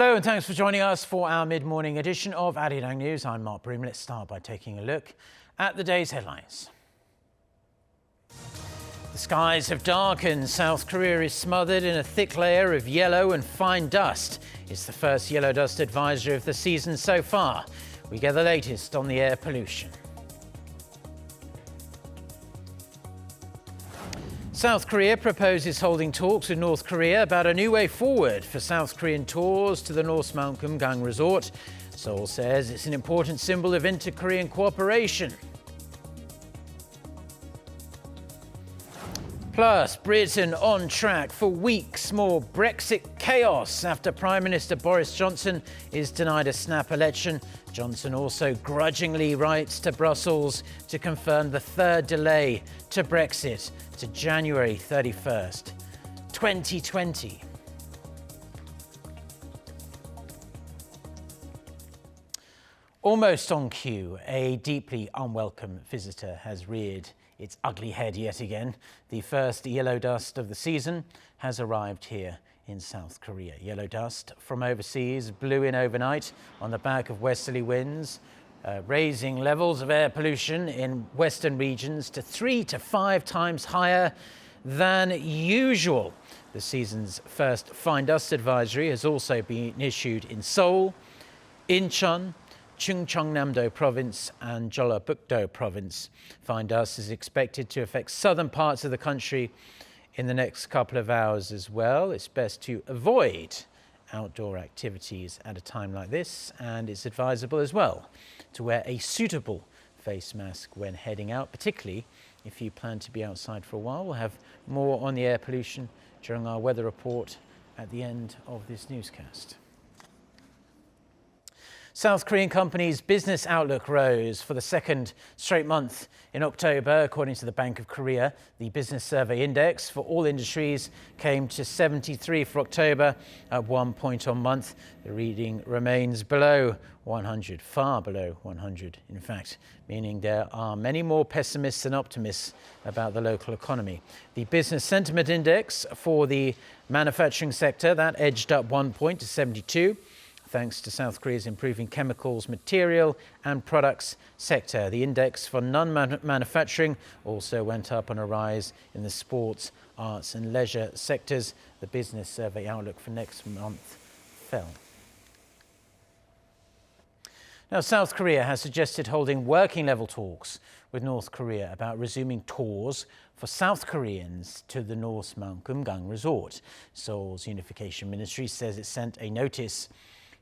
Hello and thanks for joining us for our mid-morning edition of Arirang News. I'm Mark Broom. Let's start by taking a look at the day's headlines. The skies have darkened. South Korea is smothered in a thick layer of yellow and fine dust. It's the first yellow dust advisory of the season so far. We get the latest on the air pollution. South Korea proposes holding talks with North Korea about a new way forward for South Korean tours to the North Mount Kumgang resort. Seoul says it's an important symbol of inter-Korean cooperation. Plus, Britain on track for weeks more Brexit chaos after Prime Minister Boris Johnson is denied a snap election. Johnson also grudgingly writes to Brussels to confirm the third delay to Brexit to January 31st, 2020. Almost on cue, a deeply unwelcome visitor has reared its ugly head yet again. The first yellow dust of the season has arrived here in South Korea. Yellow dust from overseas blew in overnight on the back of westerly winds, raising levels of air pollution in western regions to 3 to 5 times higher than usual. The season's first fine dust advisory has also been issued in Seoul, Incheon, Chungcheongnam-do Province and Jeollabuk-do Province. Fine dust is expected to affect southern parts of the country in the next couple of hours as well. It's best to avoid outdoor activities at a time like this, and it's advisable as well to wear a suitable face mask when heading out, particularly if you plan to be outside for a while. We'll have more on the air pollution during our weather report at the end of this newscast. South Korean companies' business outlook rose for the second straight month in October, according to the Bank of Korea. The business survey index for all industries came to 73 for October, at 1 point on month. The reading remains below 100, far below 100, in fact, meaning there are many more pessimists than optimists about the local economy. The business sentiment index for the manufacturing sector, that edged up 1 point to 72. Thanks to South Korea's improving chemicals, material and products sector. The index for non-manufacturing also went up on a rise in the sports, arts and leisure sectors. The business survey outlook for next month fell. Now, South Korea has suggested holding working level talks with North Korea about resuming tours for South Koreans to the North Mount Kumgang resort. Seoul's Unification Ministry says it sent a notice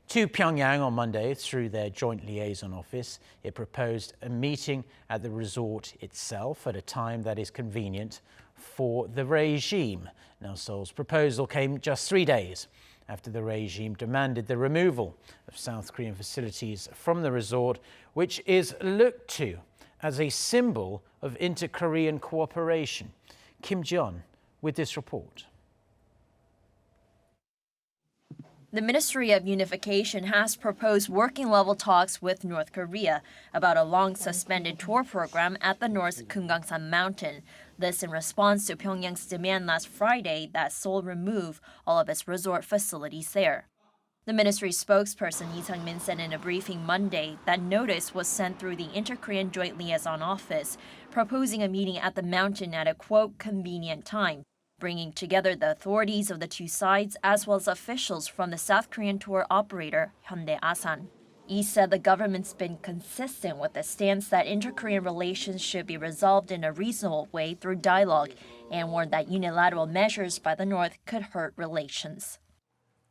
to Pyongyang on Monday through their joint liaison office. It proposed a meeting at the resort itself at a time that is convenient for the regime. Now, Seoul's proposal came just 3 days after the regime demanded the removal of South Korean facilities from the resort, which is looked to as a symbol of inter-Korean cooperation. Kim Ji-yeon with this report. The Ministry of Unification has proposed working-level talks with North Korea about a long-suspended tour program at the North Kumgangsan Mountain. This in response to Pyongyang's demand last Friday that Seoul remove all of its resort facilities there. The ministry's spokesperson Lee Sang-min said in a briefing Monday that notice was sent through the Inter-Korean Joint Liaison Office, proposing a meeting at the mountain at a, quote, convenient time, bringing together the authorities of the two sides as well as officials from the South Korean tour operator Hyundai Asan. Lee said the government's been consistent with the stance that inter-Korean relations should be resolved in a reasonable way through dialogue, and warned that unilateral measures by the North could hurt relations.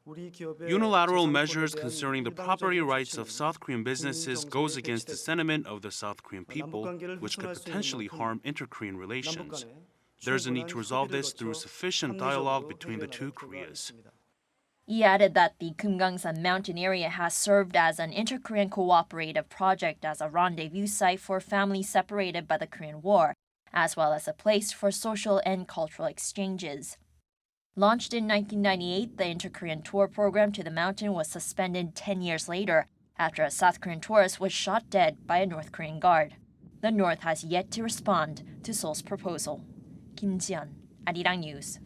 Unilateral measures concerning the property rights of South Korean businesses goes against the sentiment of the South Korean people, which could potentially harm inter-Korean relations. There is a need to resolve this through sufficient dialogue between the two Koreas. He added that the Kumgangsan mountain area has served as an inter-Korean cooperative project as a rendezvous site for families separated by the Korean War, as well as a place for social and cultural exchanges. Launched in 1998, the inter-Korean tour program to the mountain was suspended 10 years later after a South Korean tourist was shot dead by a North Korean guard. The North has yet to respond to Seoul's proposal. Kim Ji-yeon, Arirang News.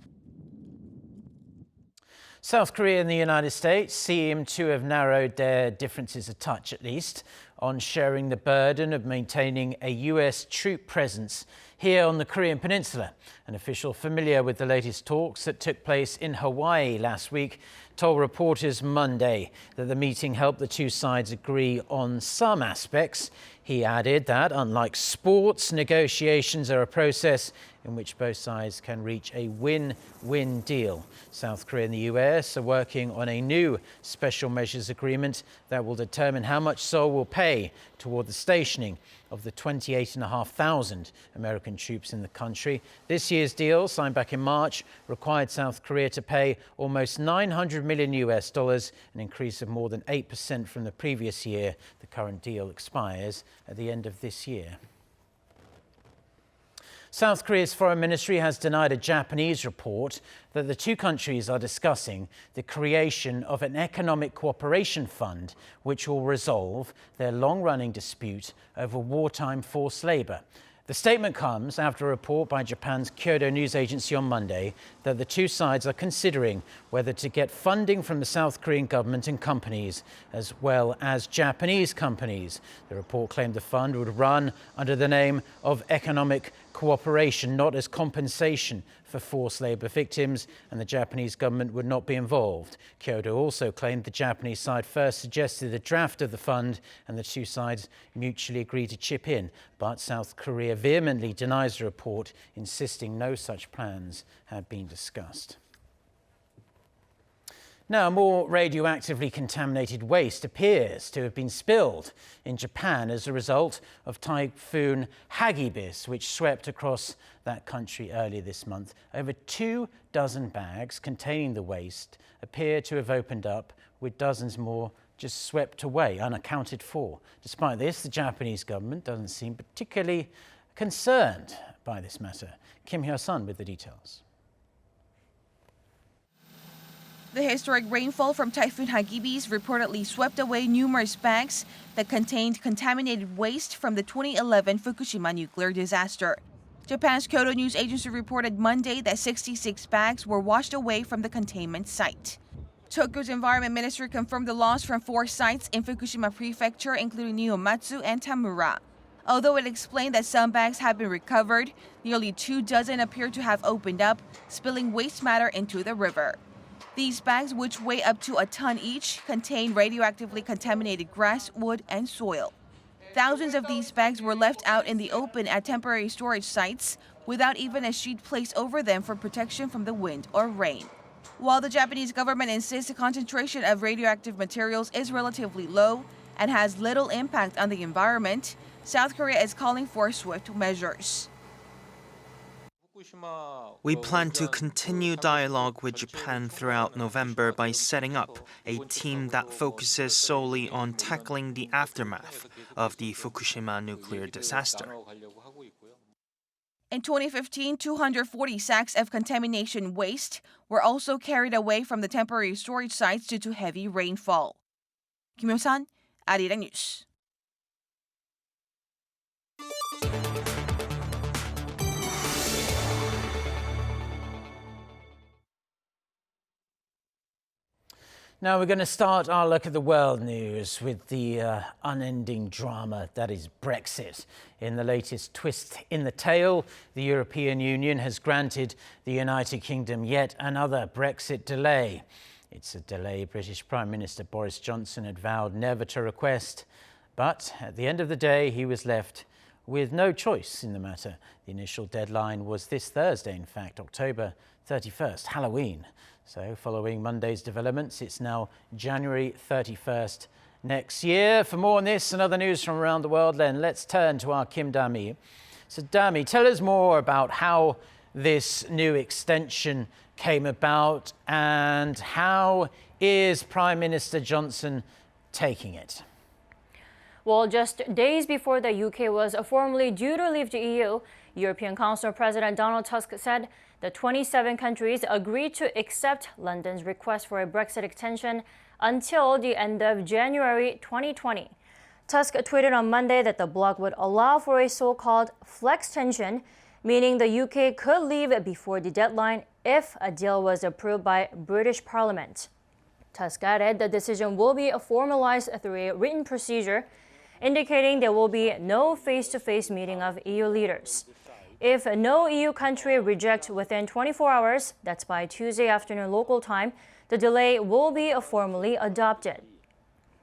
South Korea and the United States seem to have narrowed their differences a touch, at least, on sharing the burden of maintaining a U.S. troop presence here on the Korean Peninsula. An official familiar with the latest talks that took place in Hawaii last week told reporters Monday that the meeting helped the two sides agree on some aspects. He added that, unlike sports, negotiations are a process in which both sides can reach a win-win deal. South Korea and the US are working on a new special measures agreement that will determine how much Seoul will pay toward the stationing of the 28,500 American troops in the country. This year's deal, signed back in March, required South Korea to pay almost $900 million US, an increase of more than 8% from the previous year. The current deal expires at the end of this year. South Korea's foreign ministry has denied a Japanese report that the two countries are discussing the creation of an economic cooperation fund which will resolve their long-running dispute over wartime forced labor. The statement comes after a report by Japan's Kyodo news agency on Monday that the two sides are considering whether to get funding from the South Korean government and companies, as well as Japanese companies. The report claimed the fund would run under the name of economic cooperation, not as compensation for forced labor victims, and the Japanese government would not be involved. Kyodo also claimed the Japanese side first suggested a draft of the fund and the two sides mutually agreed to chip in. But South Korea vehemently denies the report, insisting no such plans had been discussed. Now, more radioactively contaminated waste appears to have been spilled in Japan as a result of Typhoon Hagibis, which swept across that country earlier this month. Over 24 bags containing the waste appear to have opened up, with dozens more just swept away, unaccounted for. Despite this, the Japanese government doesn't seem particularly concerned by this matter. Kim Hyo-sun with the details. The historic rainfall from Typhoon Hagibis reportedly swept away numerous bags that contained contaminated waste from the 2011 Fukushima nuclear disaster. Japan's Kyodo news agency reported Monday that 66 bags were washed away from the containment site. Tokyo's Environment Ministry confirmed the loss from 4 sites in Fukushima Prefecture, including Nihonmatsu and Tamura. Although it explained that some bags have been recovered, nearly 24 appear to have opened up, spilling waste matter into the river. These bags, which weigh up to a ton each, contain radioactively contaminated grass, wood, and soil. Thousands of these bags were left out in the open at temporary storage sites without even a sheet placed over them for protection from the wind or rain. While the Japanese government insists the concentration of radioactive materials is relatively low and has little impact on the environment, South Korea is calling for swift measures. We plan to continue dialogue with Japan throughout November by setting up a team that focuses solely on tackling the aftermath of the Fukushima nuclear disaster. In 2015, 240 sacks of contamination waste were also carried away from the temporary storage sites due to heavy rainfall. Kim Hyo-sun, Arirang News. Now we're going to start our look at the world news with the unending drama that is Brexit. In the latest twist in the tale, the European Union has granted the United Kingdom yet another Brexit delay. It's a delay British Prime Minister Boris Johnson had vowed never to request, but at the end of the day he was left with no choice in the matter. The initial deadline was this Thursday, in fact, October 31st, Halloween. So following Monday's developments, it's now January 31st next year. For more on this and other news from around the world, then let's turn to our Kim Da-mi. So Da-mi, tell us more about how this new extension came about and how is Prime Minister Johnson taking it? Well, just days before the UK was formally due to leave the EU, European Council President Donald Tusk said the 27 countries agreed to accept London's request for a Brexit extension until the end of January 2020. Tusk tweeted on Monday that the bloc would allow for a so-called flex tension meaning the UK could leave before the deadline if a deal was approved by British Parliament. Tusk added the decision will be formalized through a written procedure, indicating there will be no face-to-face meeting of EU leaders. If no EU country rejects within 24 hours, that's by Tuesday afternoon local time, the delay will be formally adopted.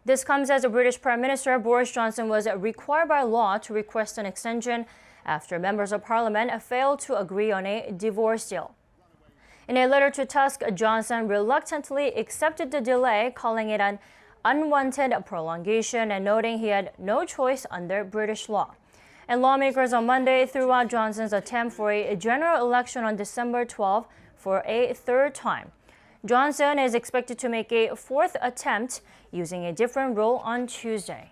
This comes as the British Prime Minister Boris Johnson was required by law to request an extension after members of Parliament failed to agree on a divorce deal. In a letter to Tusk, Johnson reluctantly accepted the delay, calling it an unwanted prolongation and noting he had no choice under British law. And lawmakers on Monday threw out Johnson's attempt for a general election on December 12 for a third time. Johnson is expected to make a fourth attempt using a different rule on Tuesday.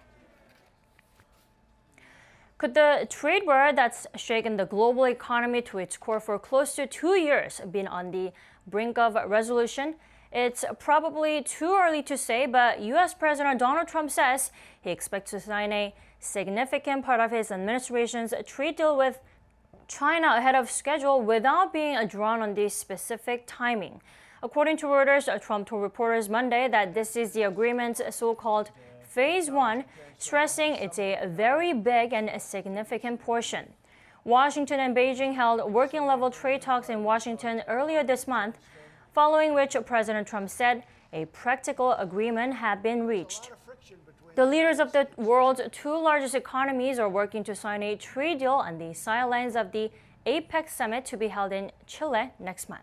Could the trade war that's shaken the global economy to its core for close to 2 years been on the brink of resolution? It's probably too early to say, but U.S. President Donald Trump says he expects to sign a significant part of his administration's trade deal with China ahead of schedule without being drawn on the specific timing. According to Reuters, Trump told reporters Monday that this is the agreement's so-called Phase 1, stressing it's a very big and significant portion. Washington and Beijing held working-level trade talks in Washington earlier this month, following which President Trump said a practical agreement had been reached. The leaders of the world's two largest economies are working to sign a trade deal on the sidelines of the APEC summit to be held in Chile next month.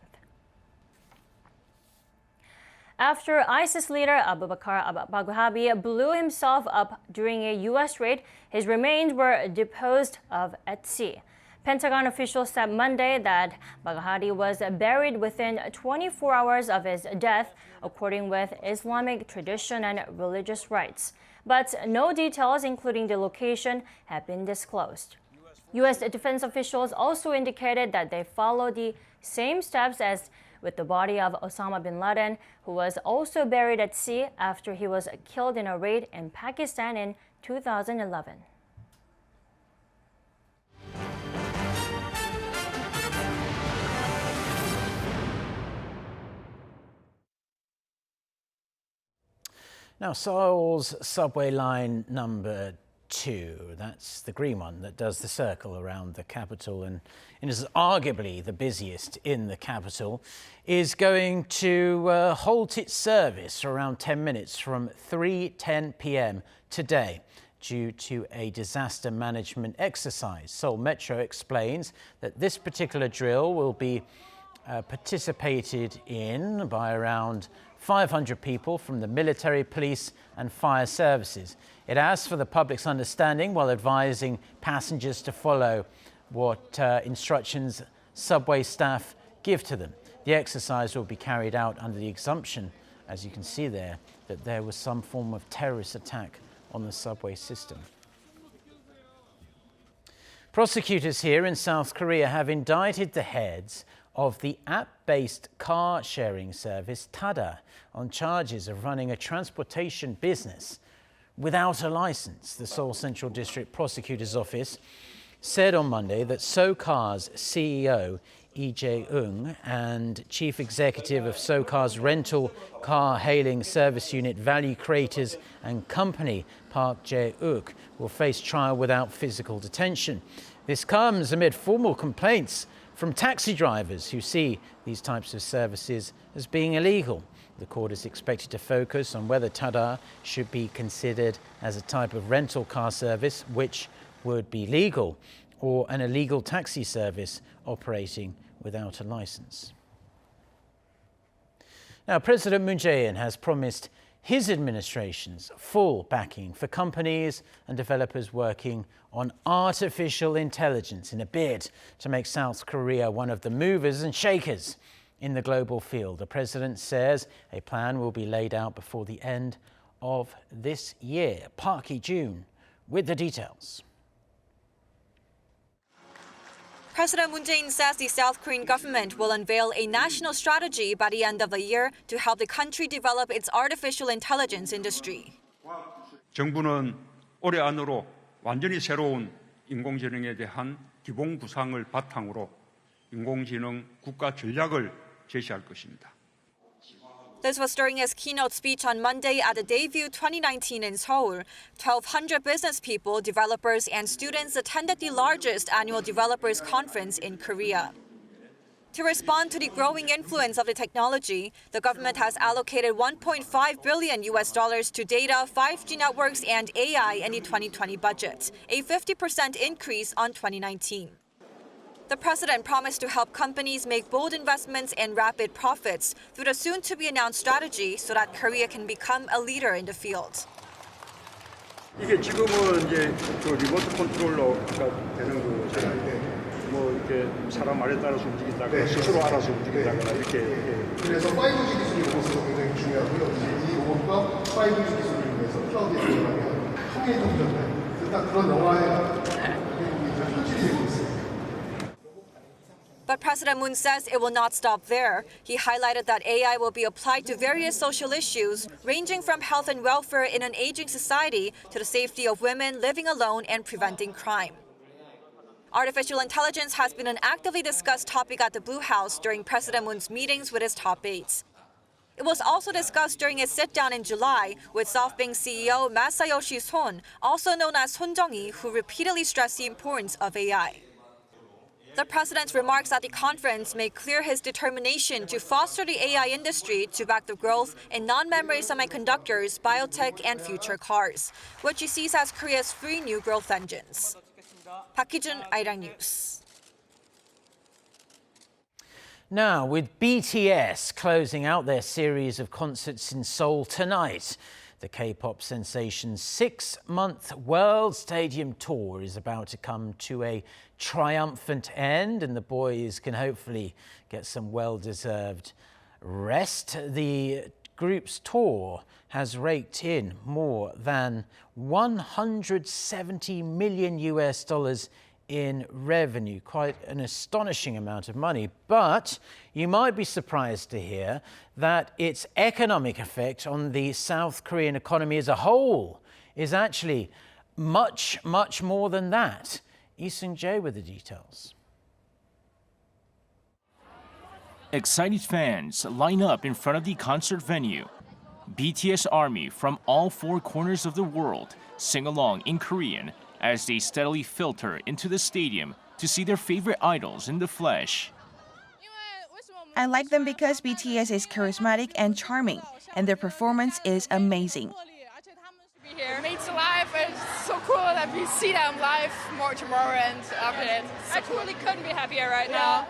After ISIS leader Abu Bakr al-Baghdadi blew himself up during a U.S. raid, his remains were disposed of at sea. Pentagon officials said Monday that Baghdadi was buried within 24 hours of his death, according with Islamic tradition and religious rites. But no details, including the location, have been disclosed. U.S. defense officials also indicated that they follow the same steps as with the body of Osama bin Laden, who was also buried at sea after he was killed in a raid in Pakistan in 2011. Now, Seoul's subway line number 2, that's the green one that does the circle around the capital and is arguably the busiest in the capital, is going to halt its service for around 10 minutes from 3:10 p.m. today due to a disaster management exercise. Seoul Metro explains that this particular drill will be participated in by around 500 people from the military, police and fire services. It asks for the public's understanding while advising passengers to follow what instructions subway staff give to them. The exercise will be carried out under the assumption, as you can see there, that there was some form of terrorist attack on the subway system. Prosecutors here in South Korea have indicted the heads of the app-based car-sharing service Tada on charges of running a transportation business without a license. The Seoul Central District Prosecutor's Office said on Monday that SoCar's CEO Lee Jae-ung and Chief Executive of SoCar's rental car hailing service unit Value Creators and Company Park Jae-uk will face trial without physical detention. This comes amid formal complaints from taxi drivers who see these types of services as being illegal. The court is expected to focus on whether Tada should be considered as a type of rental car service which would be legal, or an illegal taxi service operating without a license. Now, President Moon Jae-in has promised his administration's full backing for companies and developers working on artificial intelligence in a bid to make South Korea one of the movers and shakers in the global field. The president says a plan will be laid out before the end of this year. Park Hee-jun with the details. President Moon Jae-in says the South Korean government will unveil a national strategy by the end of the year to help the country develop its artificial intelligence industry. 정부는 올해 안으로 완전히 새로운 인공지능에 대한 기본 구상을 바탕으로 인공지능 국가 전략을 제시할 것입니다. This was during his keynote speech on Monday at the debut 2019 in Seoul. 1,200 business people, developers, and students attended the largest annual developers conference in Korea. To respond to the growing influence of the technology, the government has allocated $1.5 billion to data, 5G networks, and AI in the 2020 budget, a 50% increase on 2019. The president promised to help companies make bold investments and rapid profits through the soon-to-be-announced strategy so that Korea can become a leader in the field. 이게 지금은 이제 그 리모트 컨트롤러가 되는 거잖아요. 뭐 이렇게 사람 말에 따라서 움직인다거나 스스로 알아서 움직인다거나 이렇게. 그래서 5G 기술이 요것으로 굉장히 중요하고요. 이제 이 로봇과 5G 기술을 위해서 클라우드에 들어가면 통일동전을 일단 그런 영화의 대부분이 현실이 되고 있습니다. But President Moon says it will not stop there. He highlighted that AI will be applied to various social issues, ranging from health and welfare in an aging society to the safety of women living alone and preventing crime. Artificial intelligence has been an actively discussed topic at the Blue House during President Moon's meetings with his top aides. It was also discussed during his sit-down in July with SoftBank CEO Masayoshi Son, also known as Son Jung-hee, who repeatedly stressed the importance of AI. The president's remarks at the conference made clear his determination to foster the AI industry to back the growth in non-memory semiconductors, biotech, and future cars, which he sees as Korea's 3 new growth engines. Park Hee-jun, Arirang News. Now, with BTS closing out their series of concerts in Seoul tonight, the K-pop sensation's 6-month World Stadium tour is about to come to a triumphant end, and the boys can hopefully get some well-deserved rest. The group's tour has raked in more than $170 million in revenue, quite an astonishing amount of money. But you might be surprised to hear that its economic effect on the South Korean economy as a whole is actually much, much more than that. Lee Seung-jae with the details. Excited fans line up in front of the concert venue. BTS Army from all 4 corners of the world sing along in Korean as they steadily filter into the stadium to see their favorite idols in the flesh. I like them because BTS is charismatic and charming, and their performance is amazing. It makes life so cool that we see them live more tomorrow and after that. I truly couldn't be happier right now.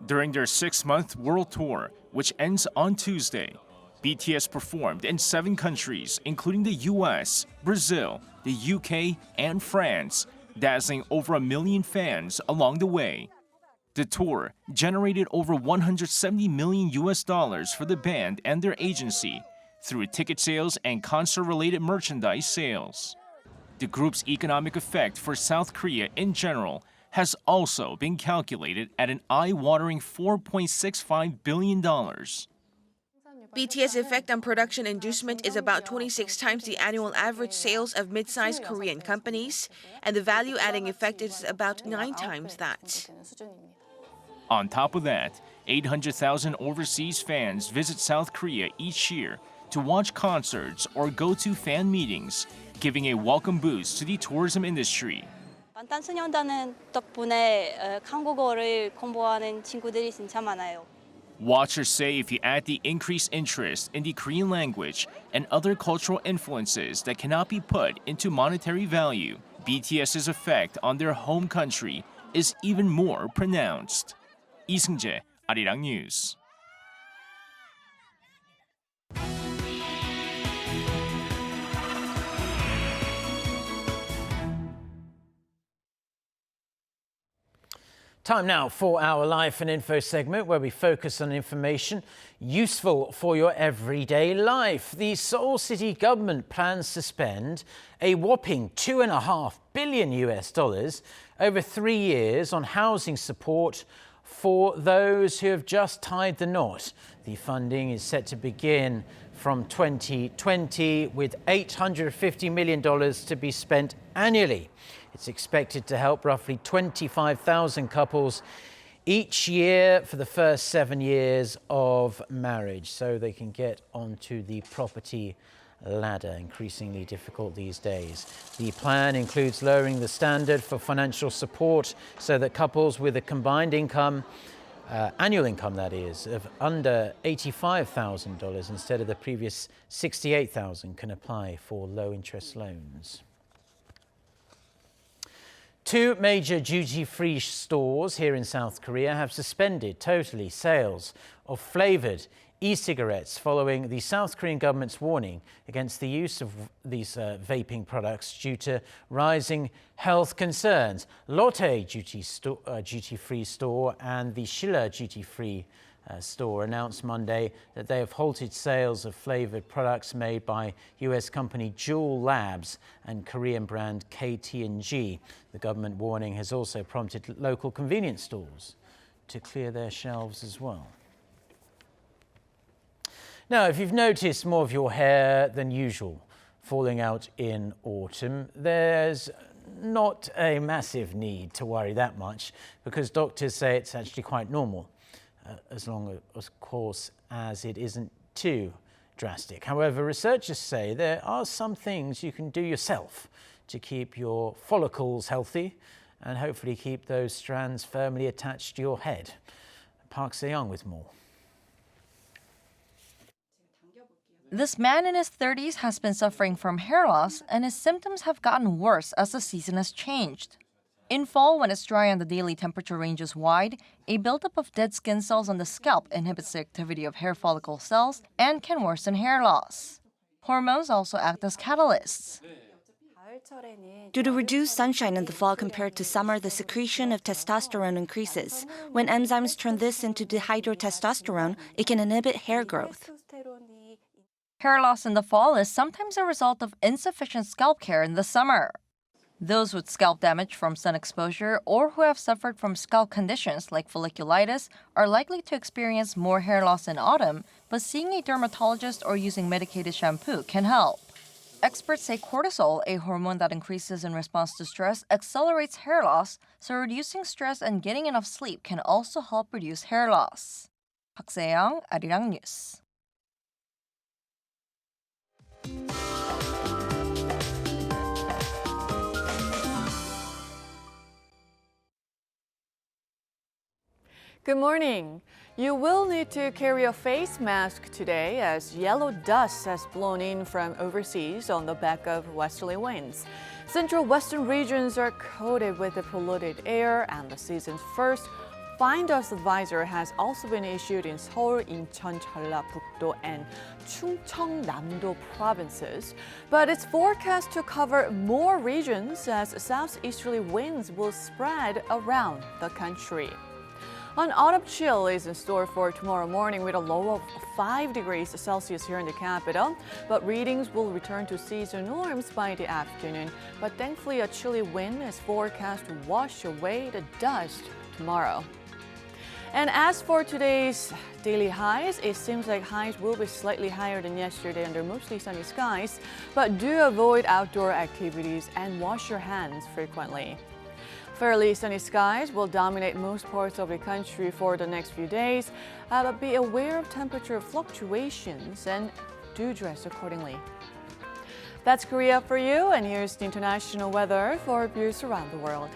During their 6-month world tour, which ends on Tuesday, BTS performed in 7 countries, including the US, Brazil, the UK, and France, dazzling over 1 million fans along the way. The tour generated over $170 million for the band and their agency through ticket sales and concert-related merchandise sales. The group's economic effect for South Korea in general has also been calculated at an eye-watering $4.65 billion. BTS' effect on production inducement is about 26 times the annual average sales of mid-sized Korean companies, and the value-adding effect is about 9 times that. On top of that, 800,000 overseas fans visit South Korea each year to watch concerts or go to fan meetings, giving a welcome boost to the tourism industry. 방탄소년단 덕분에 한국어를 공부하는 친구들이 진짜 많아요. Watchers say if you add the increased interest in the Korean language and other cultural influences that cannot be put into monetary value, BTS's effect on their home country is even more pronounced. Lee Seung-jae, Arirang News. Time now for our Life and Info segment, where we focus on information useful for your everyday life. The Seoul city government plans to spend a whopping $2.5 billion over 3 years on housing support for those who have just tied the knot. The funding is set to begin from 2020, with $850 million to be spent annually. It's expected to help roughly 25,000 couples each year for the first 7 years of marriage, so they can get onto the property ladder, increasingly difficult these days. The plan includes lowering the standard for financial support so that couples with a combined income, annual income that is, of under $85,000 instead of the previous $68,000 can apply for low-interest loans. 2 major duty-free stores here in South Korea have suspended totally sales of flavoured e-cigarettes following the South Korean government's warning against the use of these vaping products due to rising health concerns. Lotte duty-free store and the Schiller duty-free store announced Monday that they have halted sales of flavoured products made by US company Juul Labs and Korean brand KT&G. The government warning has also prompted local convenience stores to clear their shelves as well. Now, if you've noticed more of your hair than usual falling out in autumn, there's not a massive need to worry that much because doctors say it's actually quite normal. As long, of course, as it isn't too drastic. However, researchers say there are some things you can do yourself to keep your follicles healthy and hopefully keep those strands firmly attached to your head. Park Se-young with more. This man in his 30s has been suffering from hair loss, and his symptoms have gotten worse as the season has changed. In fall, when it's dry and the daily temperature range is wide, a buildup of dead skin cells on the scalp inhibits the activity of hair follicle cells and can worsen hair loss. Hormones also act as catalysts. Due to reduced sunshine in the fall compared to summer, the secretion of testosterone increases. When enzymes turn this into dihydrotestosterone, it can inhibit hair growth. Hair loss in the fall is sometimes a result of insufficient scalp care in the summer. Those with scalp damage from sun exposure or who have suffered from scalp conditions like folliculitis are likely to experience more hair loss in autumn, but seeing a dermatologist or using medicated shampoo can help. Experts say cortisol, a hormone that increases in response to stress, accelerates hair loss, so reducing stress and getting enough sleep can also help reduce hair loss. Park Se-young, Arirang News. Good morning. You will need to carry a face mask today as yellow dust has blown in from overseas on the back of westerly winds. Central western regions are coated with the polluted air, and the season's first fine dust advisor has also been issued in Seoul, Incheon, Jeollabuk-do, and Chungcheong-namdo provinces. But it's forecast to cover more regions as southeasterly winds will spread around the country. An autumn chill is in store for tomorrow morning with a low of 5 degrees Celsius here in the capital, but readings will return to seasonal norms by the afternoon. But thankfully, a chilly wind is forecast to wash away the dust tomorrow. And as for today's daily highs, it seems like highs will be slightly higher than yesterday under mostly sunny skies, but do avoid outdoor activities and wash your hands frequently. Fairly sunny skies will dominate most parts of the country for the next few days, but be aware of temperature fluctuations and do dress accordingly. That's Korea for you, and here's the international weather for views around the world.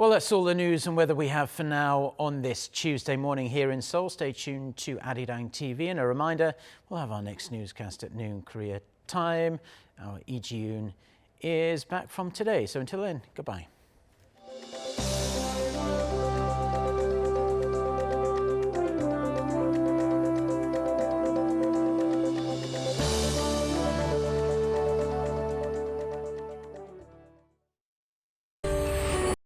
Well, that's all the news and weather we have for now on this Tuesday morning here in Seoul. Stay tuned to Arirang TV. And a reminder, we'll have our next newscast at noon Korea time. Our Lee Ji-yoon is back from today. So until then, goodbye.